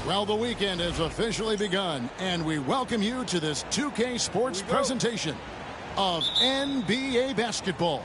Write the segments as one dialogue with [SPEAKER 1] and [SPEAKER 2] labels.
[SPEAKER 1] Well, the weekend has officially begun, and we welcome you to this 2K Sports presentation of NBA basketball.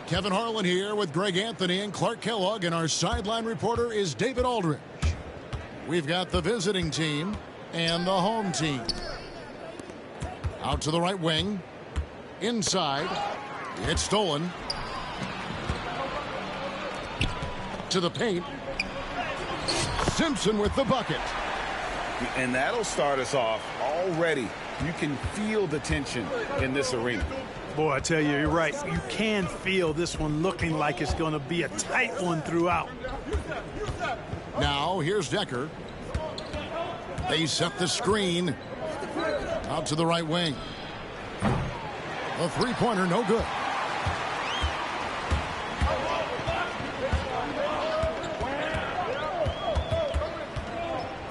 [SPEAKER 1] Kevin Harlan here with Greg Anthony and Clark Kellogg, and our sideline reporter is David Aldridge. We've got the visiting team and the home team. Out to the right wing. Inside. It's stolen. To the paint. Simpson with the bucket.
[SPEAKER 2] And that'll start us off already. You can feel the tension in this arena.
[SPEAKER 3] Boy, I tell you, you're right. You can feel this one looking like it's going to be a tight one throughout.
[SPEAKER 1] Now, here's Decker. They set the screen. Out to the right wing. A three-pointer, no good.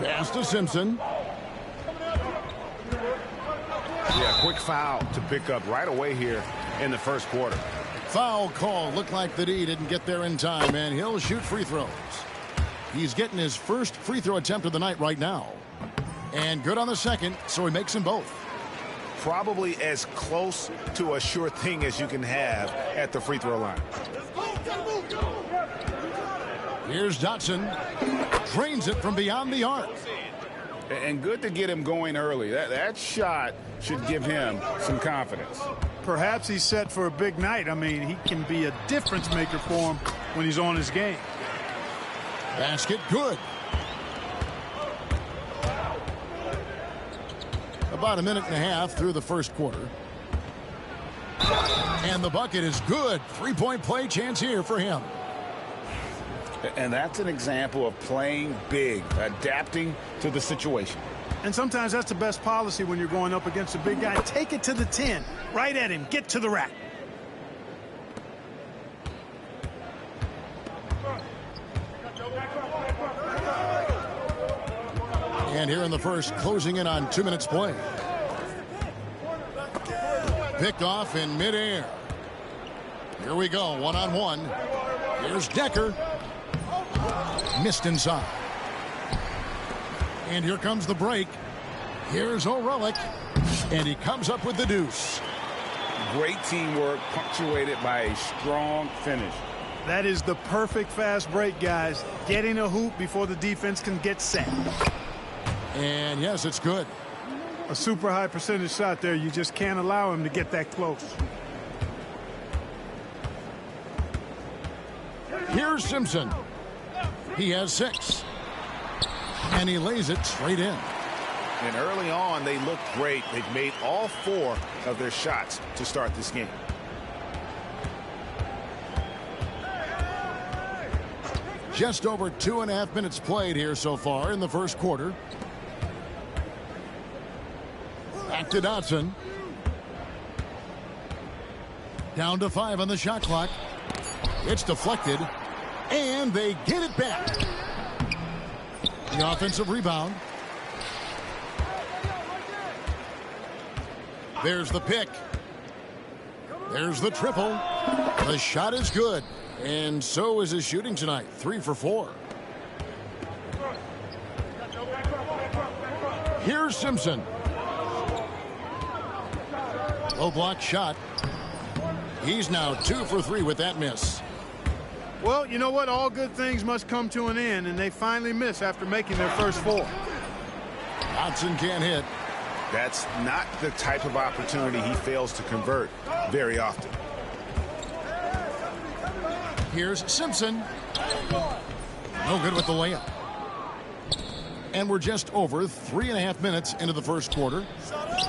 [SPEAKER 1] Pass to Simpson.
[SPEAKER 2] Yeah, quick foul to pick up right away here in the first quarter.
[SPEAKER 1] Foul call. Looked like the D didn't get there in time, and he'll shoot free throws. He's getting his first free throw attempt of the night right now. And good on the second, so he makes them both.
[SPEAKER 2] Probably as close to a sure thing as you can have at the free throw line.
[SPEAKER 1] Here's Dotson. Drains it from beyond the arc.
[SPEAKER 2] And good to get him going early. That shot should give him some confidence.
[SPEAKER 3] Perhaps he's set for a big night. I mean, he can be a difference maker for him when he's on his game.
[SPEAKER 1] Basket good. About a minute and a half through the first quarter. And the bucket is good. Three-point play chance here for him.
[SPEAKER 2] And that's an example of playing big, adapting to the situation.
[SPEAKER 3] And sometimes that's the best policy when you're going up against a big guy. Take it to the 10. Right at him. Get to the rack.
[SPEAKER 1] And here in the first, closing in on 2 minutes play. Picked off in midair. Here we go, one-on-one. Here's Decker. Missed inside. And here comes the break. Here's O'Reilly. And he comes up with the deuce.
[SPEAKER 2] Great teamwork, punctuated by a strong finish.
[SPEAKER 3] That is the perfect fast break, guys. Getting a hoop before the defense can get set.
[SPEAKER 1] And yes, it's good.
[SPEAKER 3] A super high percentage shot there. You just can't allow him to get that close.
[SPEAKER 1] Here's Simpson. He has 6. And he lays it straight in.
[SPEAKER 2] And early on, they looked great. They've made all 4 of their shots to start this game.
[SPEAKER 1] Just over 2.5 minutes played here so far in the first quarter. Back to Dotson. Down to 5 on the shot clock. It's deflected. And they get it back. The offensive rebound. There's the pick. There's the triple. The shot is good. And so is his shooting tonight. 3 for 4. Here's Simpson. Low block shot. He's now 2 for 3 with that miss.
[SPEAKER 3] Well, you know what? All good things must come to an end, and they finally miss after making their first 4.
[SPEAKER 1] Dotson can't hit.
[SPEAKER 2] That's not the type of opportunity he fails to convert very often.
[SPEAKER 1] Here's Simpson. No good with the layup. And we're just over 3.5 minutes into the first quarter.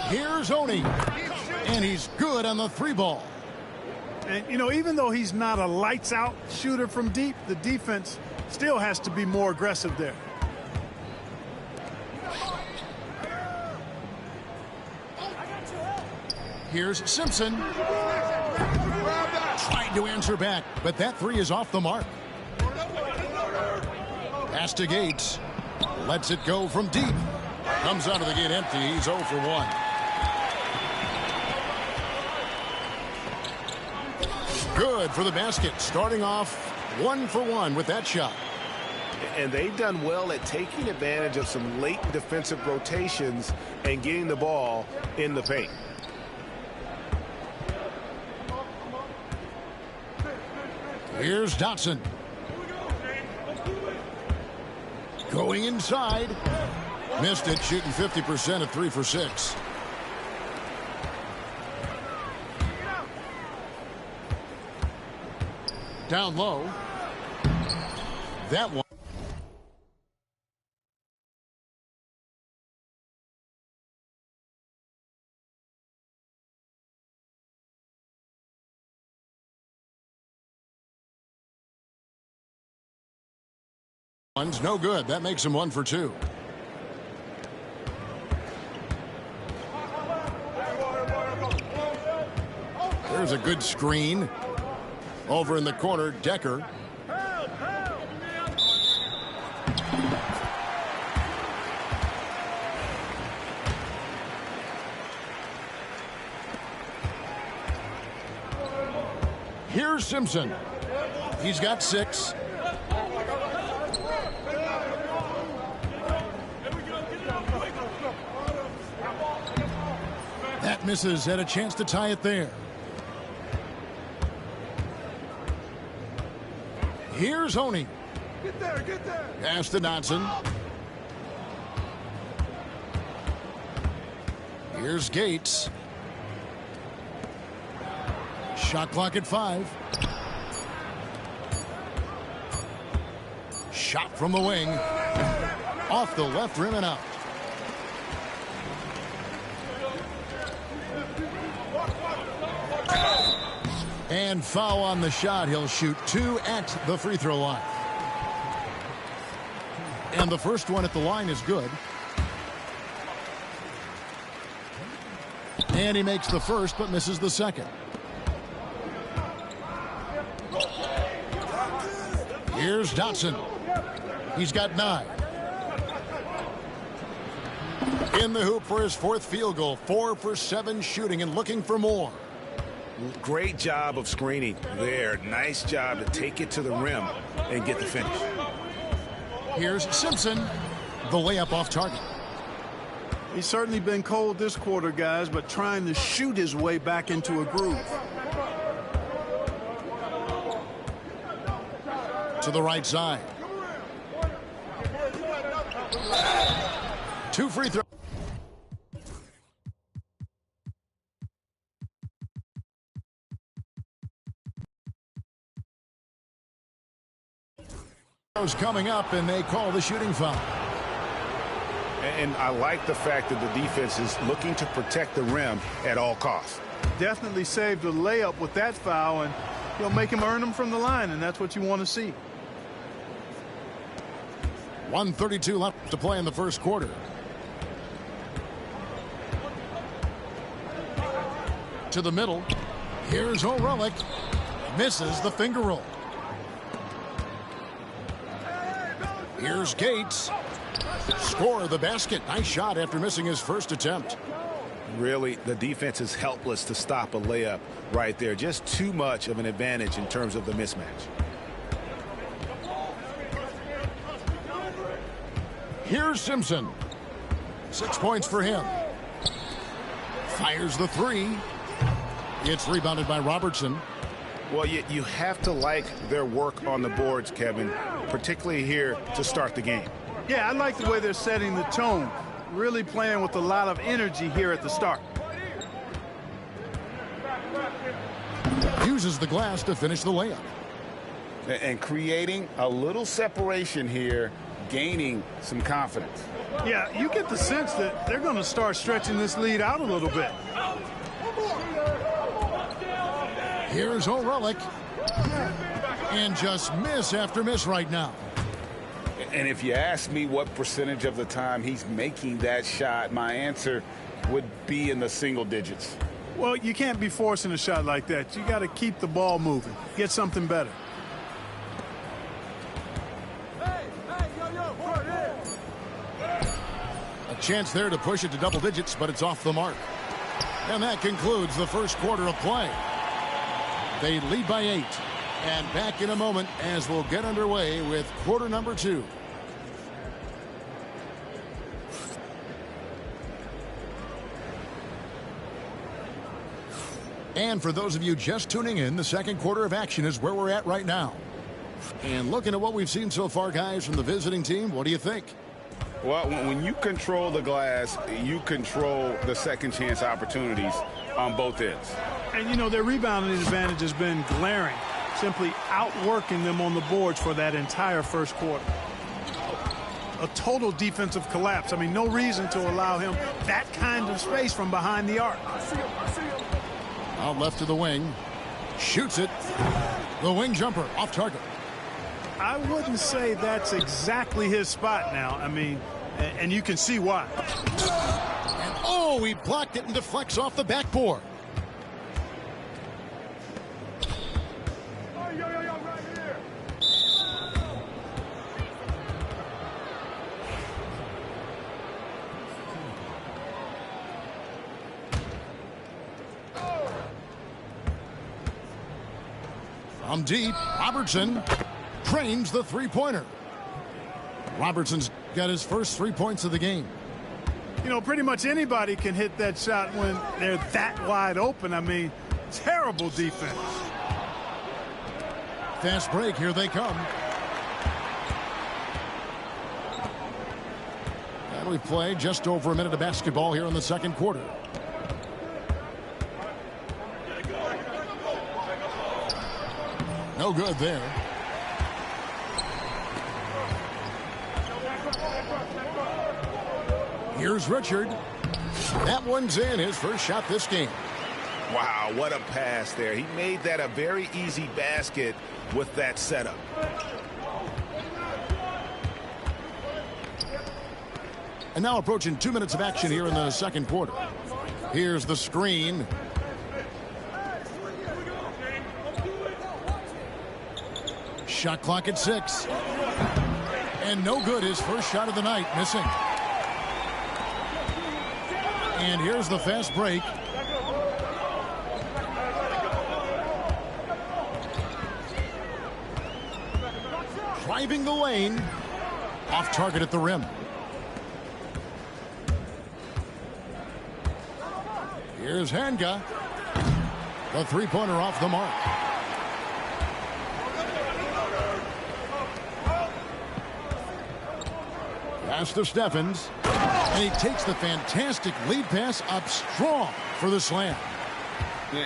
[SPEAKER 1] Here's Oni. And he's good on the 3 ball.
[SPEAKER 3] And, you know, even though he's not a lights-out shooter from deep, the defense still has to be more aggressive there.
[SPEAKER 1] Here's Simpson. Trying to answer back, but that three is off the mark. Pass to Gates. Lets it go from deep. Comes out of the gate empty. He's 0 for 1. Good for the basket. Starting off 1 for 1 with that shot.
[SPEAKER 4] And they've done well at taking advantage of some late defensive rotations and getting the ball in the paint.
[SPEAKER 1] Here's Dotson. Going inside. Missed it, shooting 50% at 3 for 6. Down low. That one. One's no good. That makes him 1 for 2. There's a good screen. Over in the corner, Decker. Here's Simpson. He's got 6. That misses. Had a chance to tie it there. Here's Honey.
[SPEAKER 4] Get there, get there.
[SPEAKER 1] Pass to Dotson. Here's Gates. Shot clock at 5. Shot from the wing. Off the left rim and out. And foul on the shot. He'll shoot 2 at the free throw line. And the first one at the line is good. And he makes the first but misses the second. Here's Dotson. He's got 9. In the hoop for his 4th field goal. 4 for 7 shooting and looking for more.
[SPEAKER 4] Great job of screening there. Nice job to take it to the rim and get the finish.
[SPEAKER 1] Here's Simpson. The layup off target.
[SPEAKER 3] He's certainly been cold this quarter, guys, but trying to shoot his way back into a groove.
[SPEAKER 1] To the right side. 2 free throws. Coming up, and they call the shooting foul.
[SPEAKER 4] And I like the fact that the defense is looking to protect the rim at all costs.
[SPEAKER 3] Definitely saved a layup with that foul, and he'll make him earn them from the line, and that's what you want to see.
[SPEAKER 1] 1:32 left to play in the first quarter. To the middle. Here's O'Reilly. Misses the finger roll. Here's Gates. Score the basket. Nice shot after missing his first attempt.
[SPEAKER 4] Really, the defense is helpless to stop a layup right there. Just too much of an advantage in terms of the mismatch.
[SPEAKER 1] Here's Simpson. 6 points for him. Fires the 3. It's rebounded by Robertson.
[SPEAKER 4] Well, you have to like their work on the boards, Kevin, particularly here to start the game.
[SPEAKER 3] Yeah, I like the way they're setting the tone. Really playing with a lot of energy here at the start.
[SPEAKER 1] Uses the glass to finish the layup.
[SPEAKER 2] And creating a little separation here, gaining some confidence.
[SPEAKER 3] Yeah, you get the sense that they're going to start stretching this lead out a little bit.
[SPEAKER 1] Here's O'Reilly. And just miss after miss right now.
[SPEAKER 2] And if you ask me what percentage of the time he's making that shot, my answer would be in the single digits.
[SPEAKER 3] Well, you can't be forcing a shot like that. You got to keep the ball moving. Get something better.
[SPEAKER 1] A chance there to push it to double digits, but it's off the mark. And that concludes the first quarter of play. They lead by 8. And back in a moment as we'll get underway with quarter number 2. And for those of you just tuning in, the second quarter of action is where we're at right now. And looking at what we've seen so far, guys, from the visiting team, what do you think?
[SPEAKER 2] Well, when you control the glass, you control the second chance opportunities on both ends.
[SPEAKER 3] And, you know, their rebounding advantage has been glaring, simply outworking them on the boards for that entire first quarter. A total defensive collapse. I mean, no reason to allow him that kind of space from behind the arc.
[SPEAKER 1] Out left to the wing. Shoots it. The wing jumper off target.
[SPEAKER 3] I wouldn't say that's exactly his spot now. I mean, and you can see why.
[SPEAKER 1] And oh, he blocked it and deflects off the backboard. From deep, Robertson trains the three-pointer. Robertson's got his first 3 points of the game.
[SPEAKER 3] You know, pretty much anybody can hit that shot when they're that wide open. I mean, terrible defense.
[SPEAKER 1] Fast break, here they come. And we play just over a minute of basketball here in the second quarter. No good there. Here's Richard. That one's in, his first shot this game.
[SPEAKER 4] Wow, what a pass there. He made that a very easy basket with that setup.
[SPEAKER 1] And now approaching 2 minutes of action here in the second quarter. Here's the screen. Shot clock at 6. And no good, his first shot of the night, missing. And here's the fast break. Driving the lane. Off target at the rim. Here's Hanga. The three-pointer off the mark. Pass to Steffens. And he takes the fantastic lead pass up strong for the slam.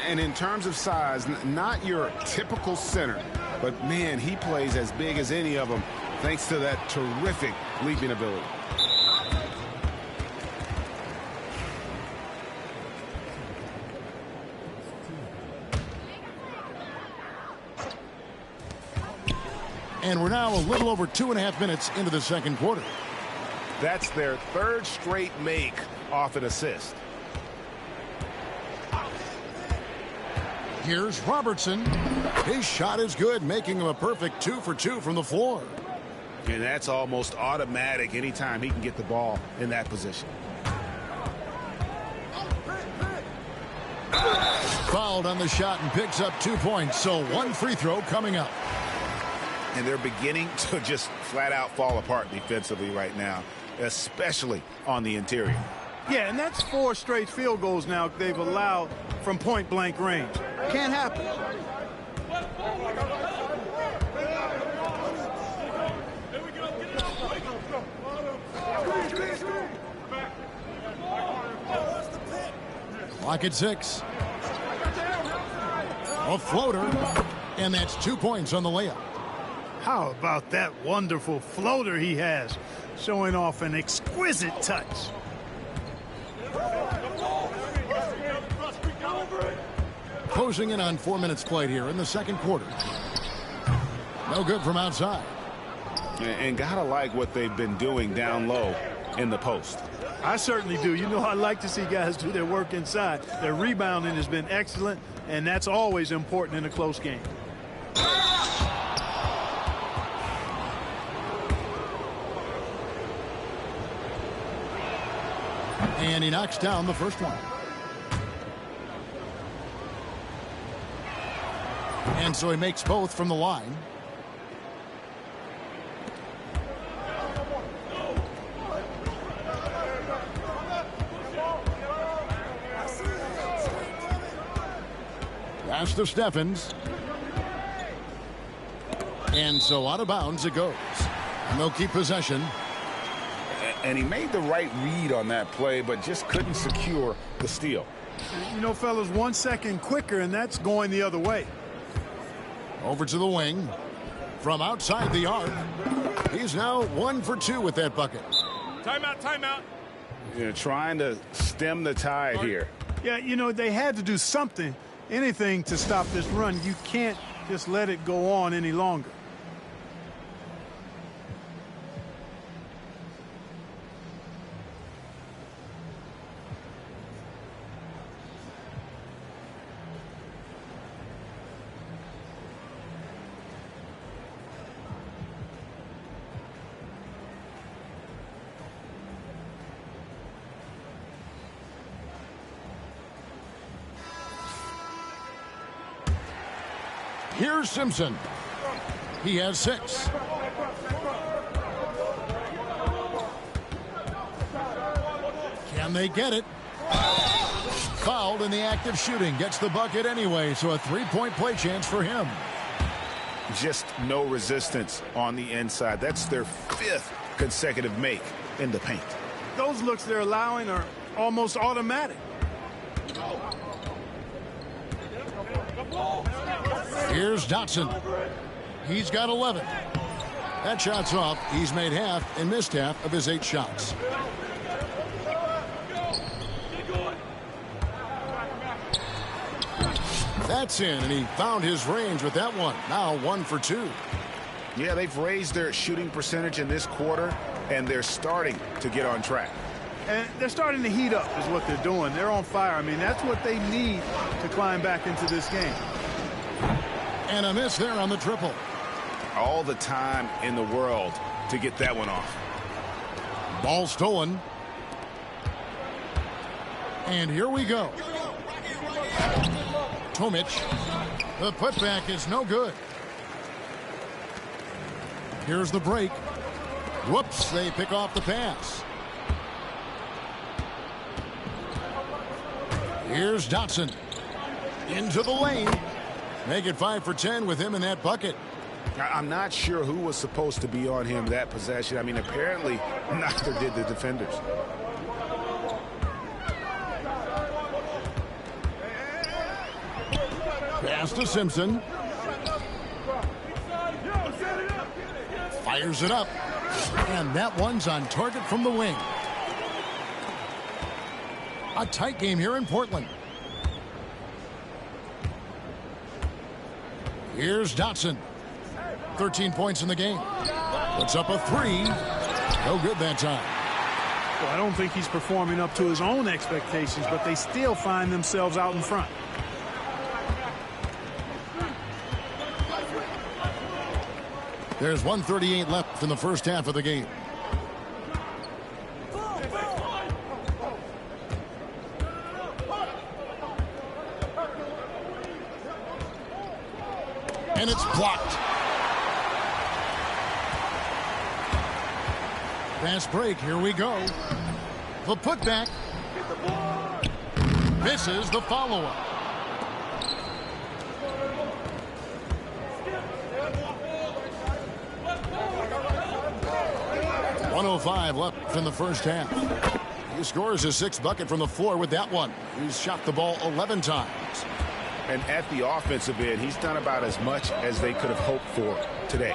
[SPEAKER 4] And in terms of size, not your typical center, but man, he plays as big as any of them thanks to that terrific leaping ability.
[SPEAKER 1] And we're now a little over 2.5 minutes into the second quarter.
[SPEAKER 4] That's their third straight make off an assist.
[SPEAKER 1] Here's Robertson. His shot is good, making him a perfect 2 for 2 from the floor.
[SPEAKER 4] And that's almost automatic anytime he can get the ball in that position.
[SPEAKER 1] Fouled on the shot and picks up 2 points, so one free throw coming up.
[SPEAKER 4] And they're beginning to just flat out fall apart defensively right now, especially on the interior.
[SPEAKER 3] Yeah, and that's 4 straight field goals now they've allowed from point-blank range. Can't happen.
[SPEAKER 1] Clock at 6. A floater, and that's 2 points on the layup.
[SPEAKER 3] How about that wonderful floater he has, showing off an exquisite touch.
[SPEAKER 1] Closing in on 4 minutes played here in the second quarter. No good from outside.
[SPEAKER 4] And gotta like what they've been doing down low in the post.
[SPEAKER 3] I certainly do. You know, I like to see guys do their work inside. Their rebounding has been excellent, and that's always important in a close game.
[SPEAKER 1] And he knocks down the first one. And so he makes both from the line. Pass to Steffens. And so out of bounds it goes. And they'll keep possession.
[SPEAKER 2] And he made the right read on that play, but just couldn't secure the steal.
[SPEAKER 3] You know, fellas, 1 second quicker, and that's going the other way.
[SPEAKER 1] Over to the wing. From outside the arc. He's now 1 for 2 with that bucket.
[SPEAKER 5] Timeout, timeout.
[SPEAKER 4] Trying to stem the tide here.
[SPEAKER 3] Yeah, you know, they had to do something, anything to stop this run. You can't just let it go on any longer.
[SPEAKER 1] Here's Simpson. He has 6. Can they get it? Fouled in the act of shooting. Gets the bucket anyway, so a 3-point play chance for him.
[SPEAKER 4] Just no resistance on the inside. That's their 5th consecutive make in the paint.
[SPEAKER 3] Those looks they're allowing are almost automatic.
[SPEAKER 1] Here's Dotson. He's got 11. That shot's off. He's made half and missed half of his 8 shots. That's in, and he found his range with that one. Now 1 for 2.
[SPEAKER 4] Yeah, they've raised their shooting percentage in this quarter, and they're starting to get on track.
[SPEAKER 3] And they're starting to heat up is what they're doing. They're on fire. I mean, that's what they need to climb back into this game.
[SPEAKER 1] And a miss there on the triple.
[SPEAKER 4] All the time in the world to get that one off.
[SPEAKER 1] Ball stolen. And here we go. Tomic. The putback is no good. Here's the break. Whoops, they pick off the pass. Here's Dotson. Into the lane. Make it 5 for 10 with him in that bucket.
[SPEAKER 4] I'm not sure who was supposed to be on him that possession. I mean, apparently neither did the defenders.
[SPEAKER 1] Pass to Simpson. Fires it up. And that one's on target from the wing. A tight game here in Portland. Here's Dotson. 13 points in the game. Puts up a 3. No good that time.
[SPEAKER 3] Well, I don't think he's performing up to his own expectations, but they still find themselves out in front.
[SPEAKER 1] There's 1:38 left in the first half of the game. And it's blocked. Fast break. Here we go. The putback. Misses the follow-up. .105 left in the first half. He scores his 6th bucket from the floor with that one. He's shot the ball 11 times.
[SPEAKER 4] And at the offensive end, he's done about as much as they could have hoped for today.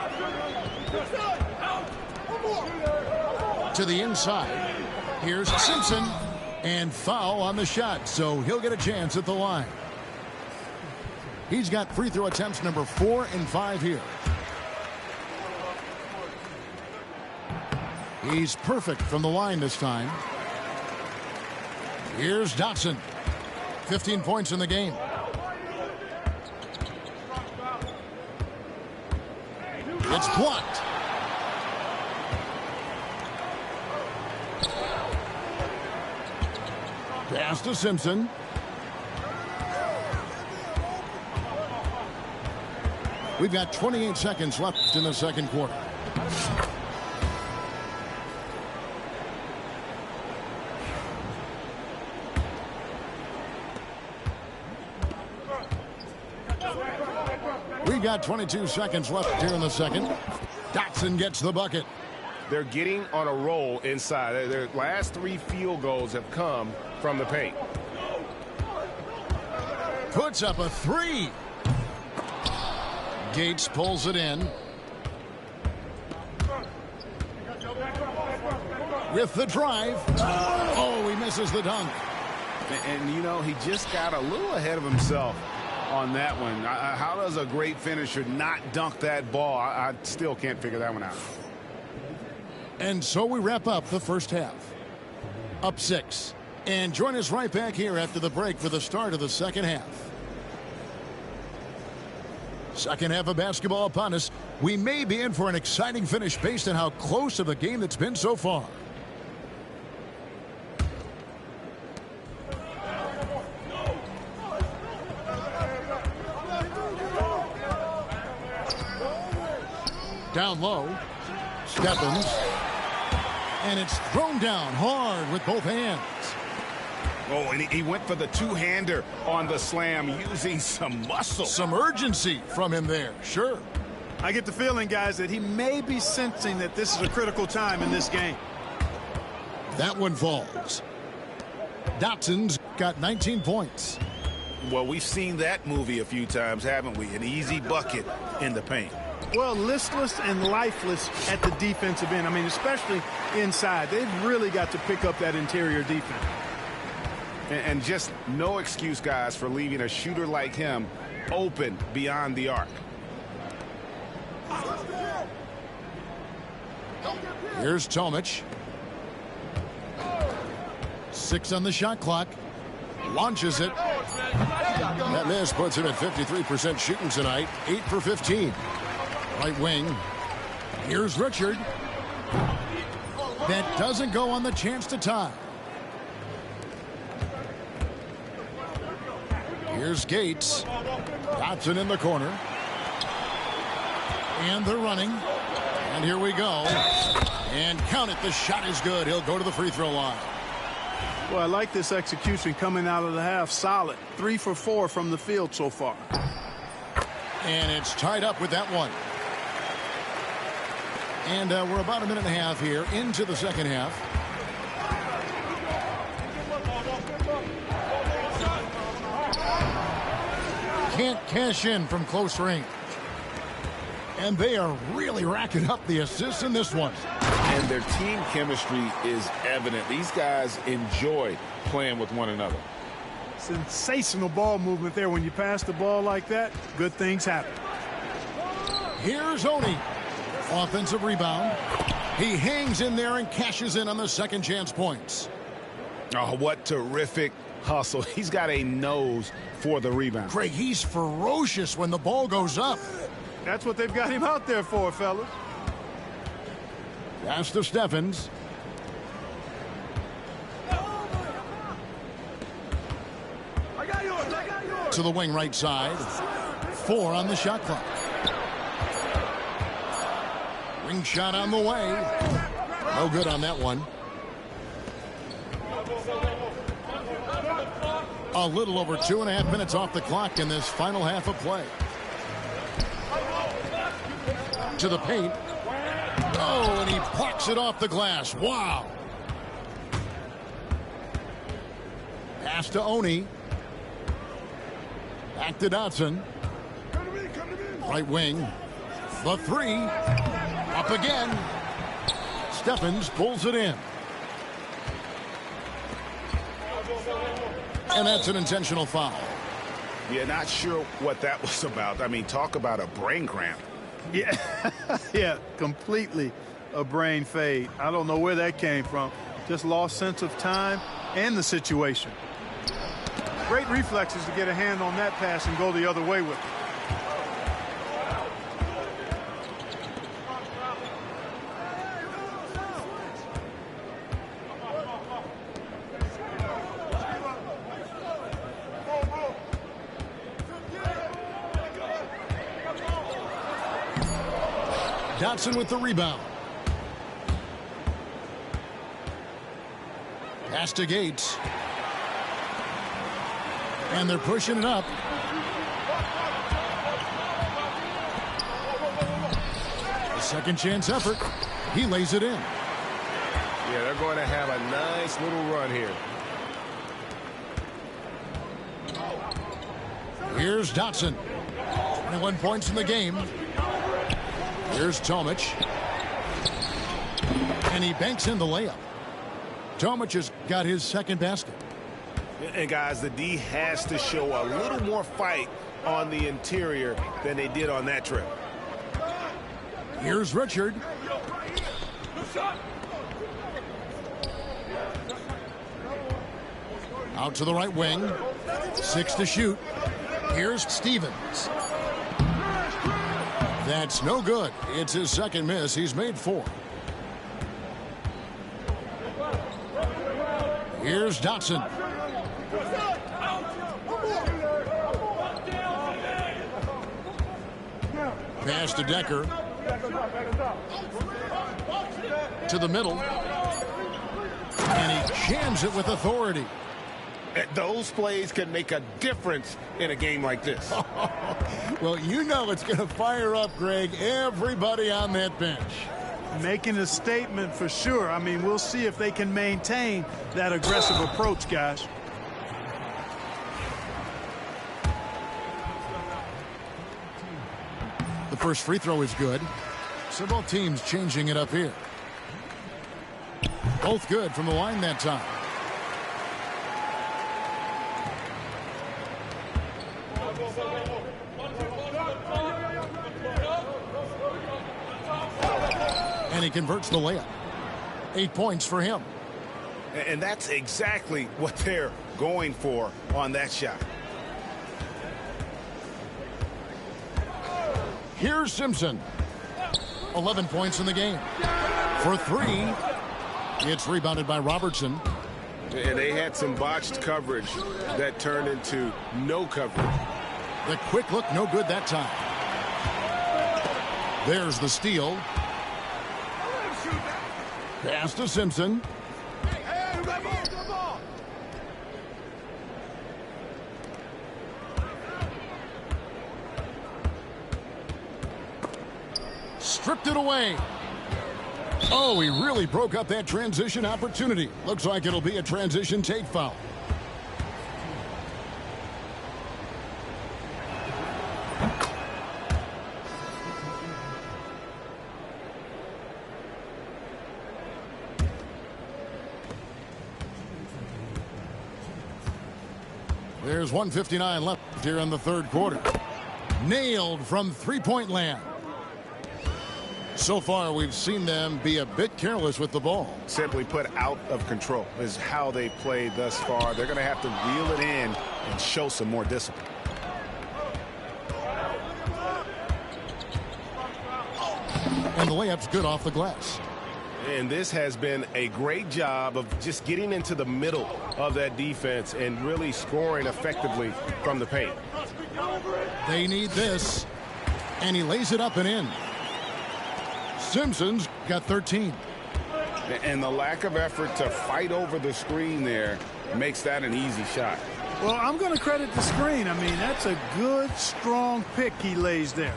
[SPEAKER 1] To the inside. Here's Simpson. And foul on the shot, so he'll get a chance at the line. He's got free throw attempts number 4 and 5 here. He's perfect from the line this time. Here's Dotson. 15 points in the game. It's blocked. Pass to Simpson. We've got 28 seconds left in the second quarter. We've got 22 seconds left here in the second. Dotson gets the bucket.
[SPEAKER 4] They're getting on a roll inside. Their last 3 field goals have come from the paint.
[SPEAKER 1] Puts up a 3. Gates pulls it in. With the drive. Oh, he misses the dunk.
[SPEAKER 4] And, you know, he just got a little ahead of himself on that one. How does a great finisher not dunk that ball? I still can't figure that one out.
[SPEAKER 1] And so we wrap up the first half. Up 6. And join us right back here after the break for the start of the second half. Second half of basketball upon us. We may be in for an exciting finish based on how close of a game that's been so far. Down low. Stephens. And it's thrown down hard with both hands.
[SPEAKER 4] Oh, and he went for the two-hander on the slam using some muscle.
[SPEAKER 1] Some urgency from him there, sure.
[SPEAKER 3] I get the feeling, guys, that he may be sensing that this is a critical time in this game.
[SPEAKER 1] That one falls. Dotson's got 19 points.
[SPEAKER 5] Well, we've seen that movie a few times, haven't we? An easy bucket in the paint.
[SPEAKER 3] Well, listless and lifeless at the defensive end. I mean, especially inside. They've really got to pick up that interior defense.
[SPEAKER 4] And just no excuse, guys, for leaving a shooter like him open beyond the arc.
[SPEAKER 1] Here's Tomic. 6 on the shot clock. Launches it. That miss puts him at 53% shooting tonight. 8 for 15. Right wing. Here's Richard. That doesn't go on the chance to tie. Here's Gates. Dotson in the corner. And they're running. And here we go. And count it. The shot is good. He'll go to the free throw line.
[SPEAKER 3] Well, I like this execution coming out of the half. Solid. 3 for 4 from the field so far.
[SPEAKER 1] And it's tied up with that one. And we're about a minute and a half here into the second half. Can't cash in from close range. And they are really racking up the assists in this one.
[SPEAKER 2] And their team chemistry is evident. These guys enjoy playing with one another.
[SPEAKER 3] Sensational ball movement there. When you pass the ball like that, good things happen.
[SPEAKER 1] Here's Oni. Offensive rebound. He hangs in there and cashes in on the second chance points.
[SPEAKER 4] Oh, what terrific hustle. He's got a nose for the rebound.
[SPEAKER 1] Craig, he's ferocious when the ball goes up.
[SPEAKER 3] That's what they've got him out there for, fellas.
[SPEAKER 1] Pass to Stephens. To the wing right side. 4 on the shot clock. Wing shot on the way. No good on that one. A little over 2.5 minutes off the clock in this final half of play. To the paint. Oh, and he plucks it off the glass. Wow. Pass to Oni. Back to Dotson. Right wing. The 3. Up again. Stephens pulls it in. And that's an intentional foul.
[SPEAKER 4] Yeah, not sure what that was about. I mean, talk about a brain cramp.
[SPEAKER 3] Yeah, yeah, completely a brain fade. I don't know where that came from. Just lost sense of time and the situation. Great reflexes to get a hand on that pass and go the other way with it.
[SPEAKER 1] Dotson with the rebound. Pass to Gates. And they're pushing it up. Second chance effort. He lays it in.
[SPEAKER 4] Yeah, they're going to have a nice little run here.
[SPEAKER 1] Here's Dotson. 21 points in the game. Here's Tomic. And he banks in the layup. Tomic has got his second basket.
[SPEAKER 4] And guys, the D has to show a little more fight on the interior than they did on that trip.
[SPEAKER 1] Here's Richard. Out to the right wing. 6 to shoot. Here's Stevens. That's no good. It's his second miss. He's made 4. Here's Dotson. Pass to Decker. To the middle. And he jams it with authority.
[SPEAKER 4] Those plays can make a difference in a game like this.
[SPEAKER 1] Well, you know it's going to fire up, Greg, everybody on that bench.
[SPEAKER 3] Making a statement for sure. I mean, we'll see if they can maintain that aggressive approach, guys.
[SPEAKER 1] The first free throw is good. So both teams changing it up here. Both good from the line that time. And he converts the layup. 8 points for him.
[SPEAKER 4] And that's exactly what they're going for on that shot.
[SPEAKER 1] Here's Simpson. 11 points in the game. For 3. It's rebounded by Robertson.
[SPEAKER 4] And they had some botched coverage that turned into no coverage.
[SPEAKER 1] The quick look, no good that time. There's the steal. Pass to Simpson. Stripped it away. Oh, he really broke up that transition opportunity. Looks like it'll be a transition take foul. There's 1:59 left here in the third quarter. Nailed from three-point land. So far, we've seen them be a bit careless with the ball.
[SPEAKER 4] Simply put, out of control is how they played thus far. They're going to have to reel it in and show some more discipline.
[SPEAKER 1] And the layup's good off the glass.
[SPEAKER 4] And this has been a great job of just getting into the middle of that defense and really scoring effectively from the paint.
[SPEAKER 1] They need this. And he lays it up and in. Simpson's got 13.
[SPEAKER 2] And the lack of effort to fight over the screen there makes that an easy shot.
[SPEAKER 3] Well, I'm going to credit the screen. I mean, that's a good, strong pick he lays there.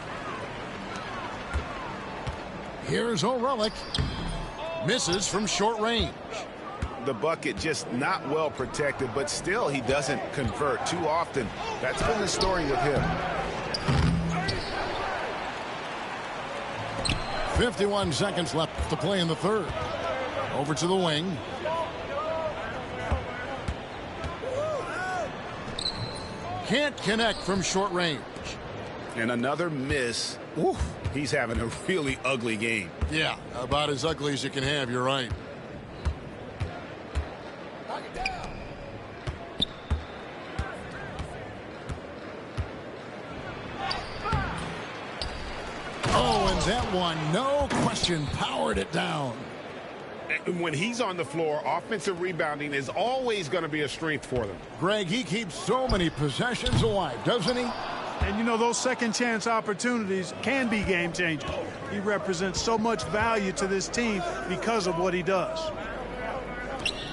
[SPEAKER 1] Here's O'Reilly. Misses from short range.
[SPEAKER 4] The bucket just not well protected, but still he doesn't convert too often. That's been the story with him.
[SPEAKER 1] 51 seconds left to play in the third. Over to the wing. Can't connect from short range.
[SPEAKER 5] And another miss. Oof, he's having a really ugly game.
[SPEAKER 1] Yeah, about as ugly as you can have. You're right. Oh, and that one, no question, powered it down.
[SPEAKER 4] And when he's on the floor, offensive rebounding is always going to be a strength for them.
[SPEAKER 1] Greg, he keeps so many possessions alive, doesn't he?
[SPEAKER 3] And, you know, those second chance opportunities can be game changers. He represents so much value to this team because of what he does.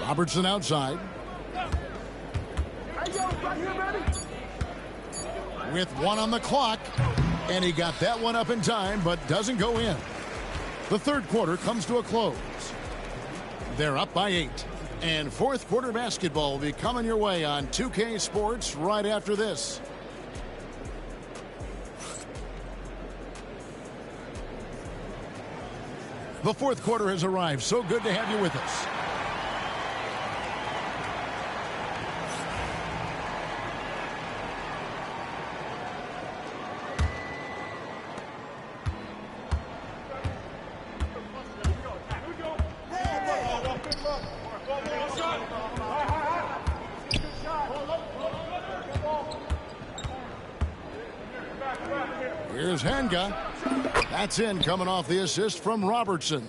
[SPEAKER 1] Robertson outside. With 1 on the clock. And he got that one up in time, but doesn't go in. The third quarter comes to a close. They're up by 8. And fourth quarter basketball will be coming your way on 2K Sports right after this. The fourth quarter has arrived. So good to have you with us. Here's Hanga. That's in, coming off the assist from Robertson.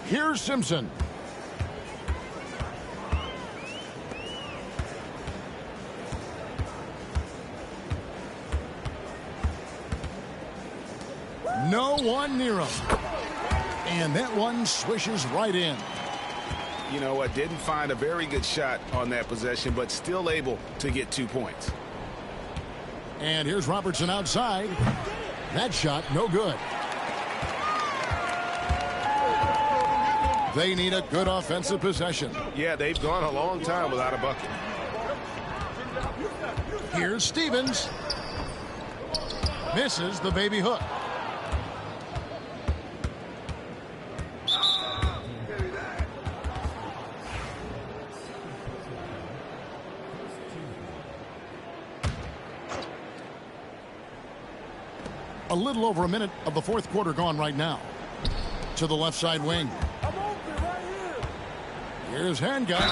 [SPEAKER 1] Here's Simpson. No one near him. And that one swishes right in.
[SPEAKER 5] You know what? Didn't find a very good shot on that possession, but still able to get 2 points.
[SPEAKER 1] And here's Robertson outside. That shot, no good. They need a good offensive possession.
[SPEAKER 4] Yeah, they've gone a long time without a bucket.
[SPEAKER 1] Here's Stevens. Misses the baby hook. A little over a minute of the fourth quarter gone right now. To the left side wing. Here's Hanga.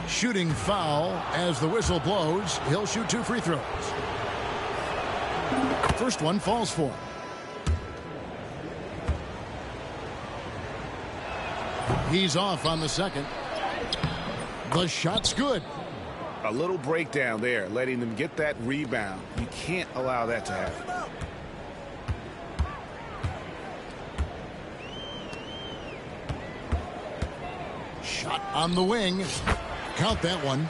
[SPEAKER 1] Shooting foul as the whistle blows. He'll shoot 2 free throws. First one falls for him. He's off on the second. The shot's good.
[SPEAKER 5] A little breakdown there, letting them get that rebound. You can't allow that to happen.
[SPEAKER 1] Shot on the wing. Count that one.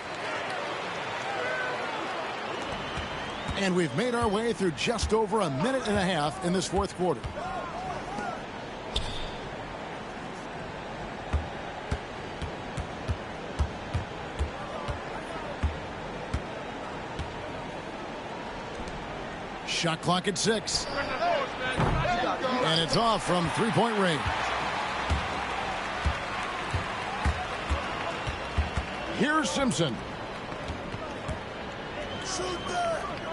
[SPEAKER 1] And we've made our way through just over a minute and a half in this fourth quarter. Shot clock at 6. And it's off from three-point range. Here's Simpson.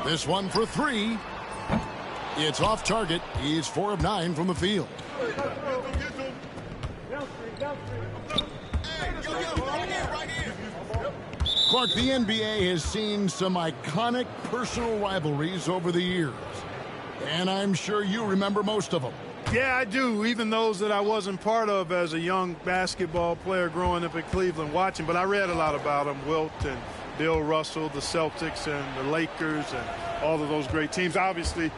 [SPEAKER 1] This one for 3. It's off target. He's 4 of 9 from the field. Clark, the NBA has seen some iconic personal rivalries over the years. And I'm sure you remember most of them.
[SPEAKER 3] Yeah, I do, even those that I wasn't part of as a young basketball player growing up in Cleveland watching. But I read a lot about them, Wilt and Bill Russell, the Celtics and the Lakers and all of those great teams. Obviously,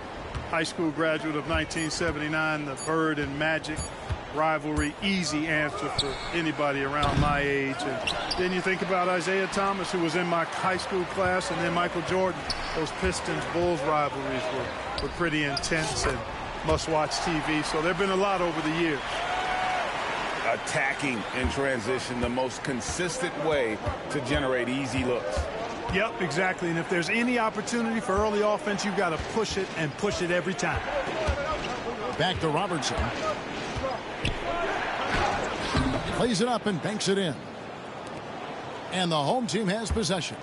[SPEAKER 3] high school graduate of 1979, the Bird and Magic rivalry, easy answer for anybody around my age. And then you think about Isaiah Thomas, who was in my high school class, and then Michael Jordan. Those Pistons-Bulls rivalries were pretty intense and must-watch TV. So there have been a lot over the years.
[SPEAKER 2] Attacking in transition, the most consistent way to generate easy looks.
[SPEAKER 3] Yep, exactly. And if there's any opportunity for early offense, you've got to push it and push it every time.
[SPEAKER 1] Back to Robertson. Plays it up and banks it in. And the home team has possession.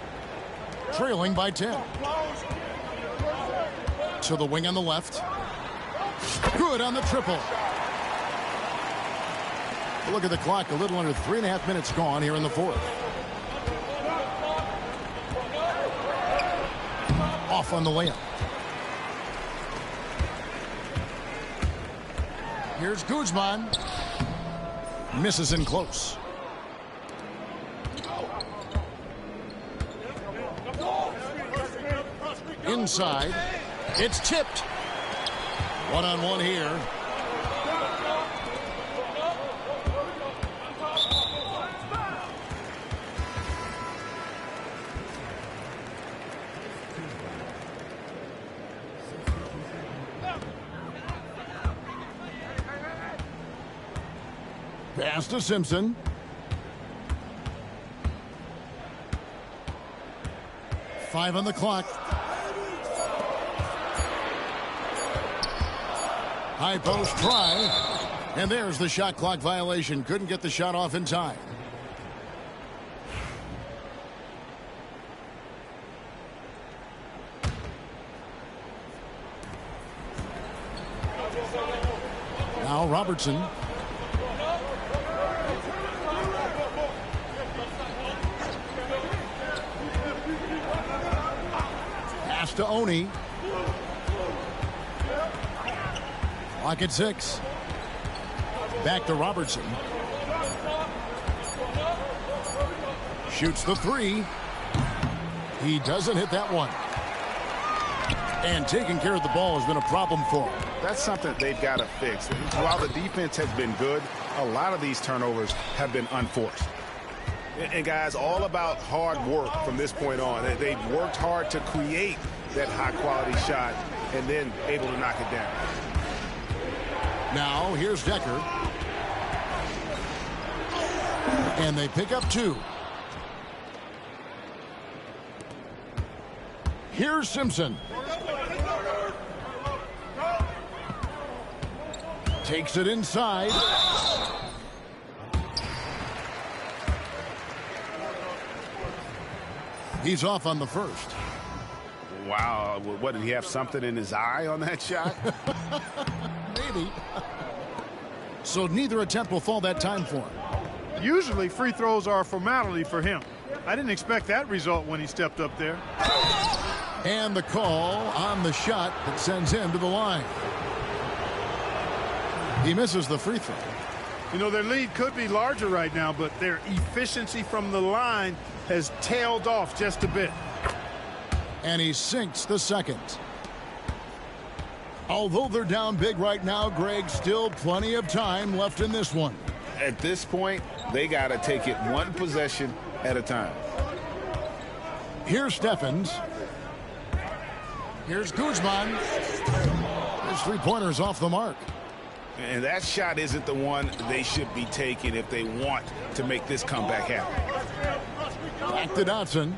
[SPEAKER 1] Trailing by 10. To the wing on the left. Good on the triple. Look at the clock. A little under 3.5 minutes gone here in the fourth. Off on the layup. Here's Guzman. Misses in close. Inside. It's tipped. One-on-one here. Pass to Simpson. Five on the clock. High post try. And there's the shot clock violation. Couldn't get the shot off in time. Now Robertson. Pass to Oni. Clock at 6. Back to Robertson. Shoots the 3. He doesn't hit that one. And taking care of the ball has been a problem for him.
[SPEAKER 4] That's something they've got to fix. While the defense has been good, a lot of these turnovers have been unforced. And guys, all about hard work from this point on. They've worked hard to create that high-quality shot and then able to knock it down.
[SPEAKER 1] Now, here's Decker. And they pick up 2. Here's Simpson. Takes it inside. He's off on the first.
[SPEAKER 4] Wow, what, did he have something in his eye on that shot?
[SPEAKER 1] Maybe. So neither attempt will fall that time for him.
[SPEAKER 3] Usually free throws are a formality for him. I didn't expect that result when he stepped up there.
[SPEAKER 1] And the call on the shot that sends him to the line. He misses the free throw.
[SPEAKER 3] You know, their lead could be larger right now, but their efficiency from the line has tailed off just a bit.
[SPEAKER 1] And he sinks the second. Although they're down big right now, Greg, still plenty of time left in this one.
[SPEAKER 2] At this point, they got to take it one possession at a time.
[SPEAKER 1] Here's Stephens. Here's Guzman. His three-pointer's off the mark.
[SPEAKER 4] And that shot isn't the one they should be taking if they want to make this comeback happen.
[SPEAKER 1] Back to Dotson.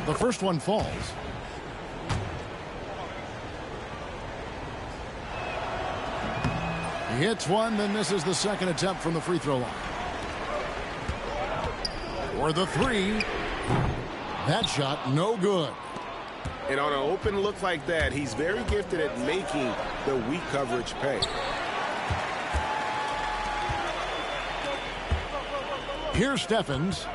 [SPEAKER 1] The first one falls. He hits one, then misses the second attempt from the free throw line. For the 3. That shot, no good.
[SPEAKER 4] And on an open look like that, he's very gifted at making the weak coverage pay.
[SPEAKER 1] Here's Stephens.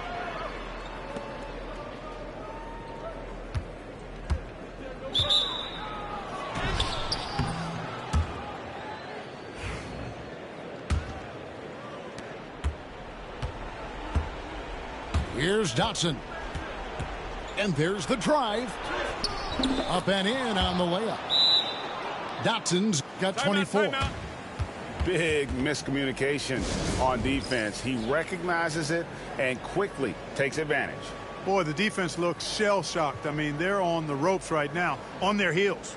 [SPEAKER 1] Here's Dotson. And there's the drive. Up and in on the layup. Dotson's got 24.
[SPEAKER 4] Big miscommunication on defense. He recognizes it and quickly takes advantage.
[SPEAKER 3] Boy, the defense looks shell-shocked. I mean, they're on the ropes right now, on their heels.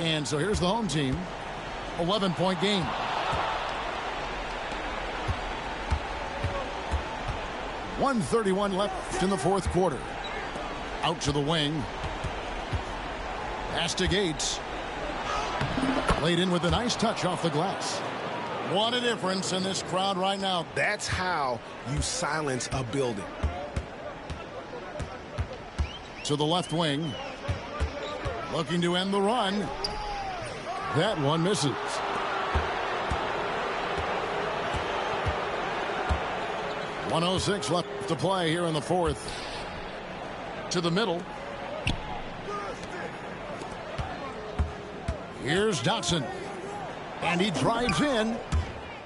[SPEAKER 1] And so here's the home team. 11-point game. .131 left in the fourth quarter. Out to the wing. Pass to Gates. Laid in with a nice touch off the glass. What a difference in this crowd right now.
[SPEAKER 4] That's how you silence a building.
[SPEAKER 1] To the left wing. Looking to end the run. That one misses. .106 left to play here in the fourth. To the middle. Here's Dotson. And he drives in.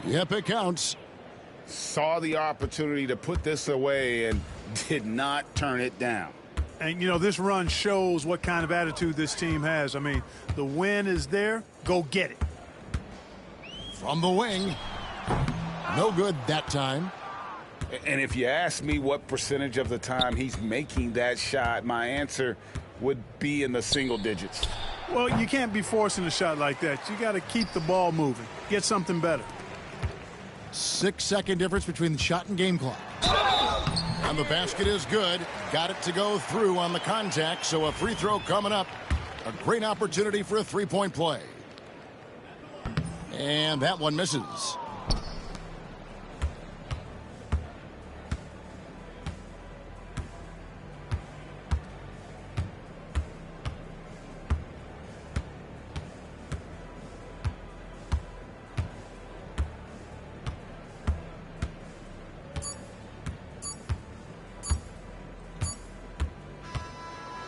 [SPEAKER 1] Yep, it counts.
[SPEAKER 2] Saw the opportunity to put this away and did not turn it down.
[SPEAKER 3] And, you know, this run shows what kind of attitude this team has. I mean, the win is there. Go get it.
[SPEAKER 1] From the wing. No good that time.
[SPEAKER 2] And if you ask me what percentage of the time he's making that shot, my answer would be in the single digits.
[SPEAKER 3] Well, you can't be forcing a shot like that. You got to keep the ball moving. Get something better.
[SPEAKER 1] 6-second difference between the shot and game clock. And the basket is good. Got it to go through on the contact, so a free throw coming up. A great opportunity for a three-point play. And that one misses.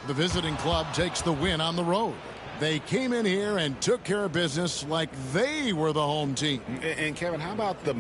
[SPEAKER 1] The visiting club takes the win on the road. They came in here and took care of business like they were the home team.
[SPEAKER 4] And Kevin, how about the